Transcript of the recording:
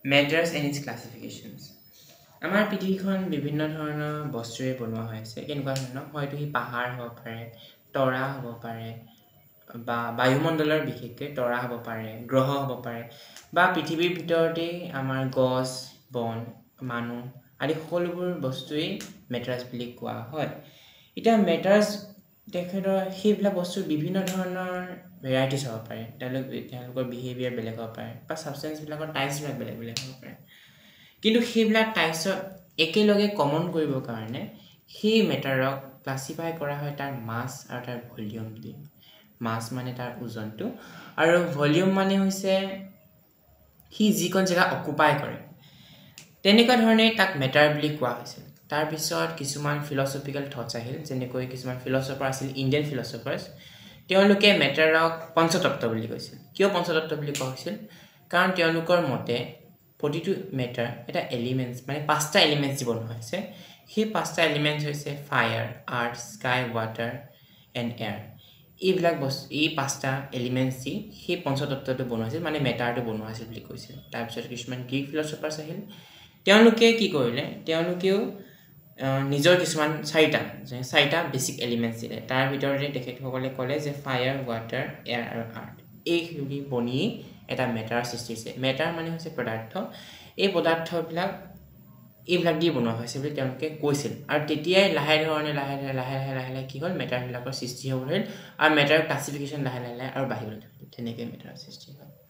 Matters and its classifications. আমাৰ পৃথিৱীখন বিভিন্ন ধৰণৰ বস্তুৰে বনোৱা হৈ আছে কেনেকুৱা ধৰণৰ হয়তো সি পাহাৰ হ'ব পাৰে তৰা হ'ব পাৰে বা বায়ুমণ্ডলৰ বিশেষকৈ তৰা হ'ব পাৰে গ্ৰহ হ'ব পাৰে বা পৃথিৱীৰ ভিতৰতেই আমাৰ গছ বন মানুহ আদি সকলোবোৰ বস্তুৱেই মেটাৰ্ছ বুলি কোৱা হয় এতিয়া মেটাৰ্ছ তেখেতৰ সেইবিলাক বস্তুৰ বিভিন্ন ধৰণৰ ভেৰাইটিছ হ'ব পাৰে তেওঁলোকৰ বিহেভিয়াৰ বেলেগ হ'ব পাৰে বা ছাবষ্টেঞ্চবিলাকৰ টাইপছবিলাক বেলেগ বেলেগ হ'ব পাৰে কিন্তু সেইবিলাক টাইপছক একেলগে কমন কৰিবৰ কাৰণে সেই মেটাৰক ক্লাছিফাই কৰা হয় তাৰ মাছ আৰু তাৰ ভলিউম দি মাছ মানে তাৰ ওজনটো আৰু ভলিউম মানে হৈছে সি যিকোন জেগা অকুপাই কৰে তেনেকুৱা ধৰণে তাক মেটাৰ বুলি কোৱা হৈছিল তাৰপিছত কিছুমান ফিলচফিকেল থটছ আহিল যেনেকৈ কিছুমান ফিলচফাৰ আছিল ইণ্ডিয়ান ফিলচফাৰ্ছ তেওঁলোকে মেটাৰক পঞ্চতত্ত্ব বুলি কৈছিল কিয় পঞ্চতত্ত্ব বুলি কোৱা হৈছিল কাৰণ তেওঁলোকৰ মতে প্ৰতিটো মেটাৰ এটা এলিমেণ্টছ মানে পাঁচটা এলিমেণ্টছ যি বনোৱা হৈছে সেই পাঁচটা এলিমেণ্টছ হৈছে fire earth sky water and air এইবিলাক বস্তু এই পাঁচটা এলিমেণ্টছ যি সেই পঞ্চতত্ত্বটো বনোৱা হৈছিল মানে মেটাৰটো বনোৱা হৈছিল বুলি কৈছিল তাৰপিছত কিছুমান গ্ৰীক ফিলচফাৰ্ছ আহিল তেওঁলোকে কি কৰিলে তেওঁলোকেও নিজৰ কিছুমান চাৰিটা বেছিক এলিমেণ্টছ দিলে তাৰ ভিতৰতে তেখেতসকলে ক'লে যে ফায়াৰ ৱাটাৰ এয়াৰ আৰু আৰ্থ এইখিনি বনি এটা মেটাৰ সৃষ্টি হৈছে মেটাৰ মানে হৈছে পদাৰ্থ এই পদাৰ্থবিলাক এইবিলাক দি বনোৱা হৈছে বুলি তেওঁলোকে কৈছিল আৰু তেতিয়াই লাহে কি হ'ল মেটাৰবিলাকৰ সৃষ্টি হ'ব ধৰিল আৰু মেটাৰ ক্লাছিফিকেশ্যন লাহে আৰু বাঢ়িবলৈ ধৰিল তেনেকৈ মেটাৰৰ সৃষ্টি হ'ল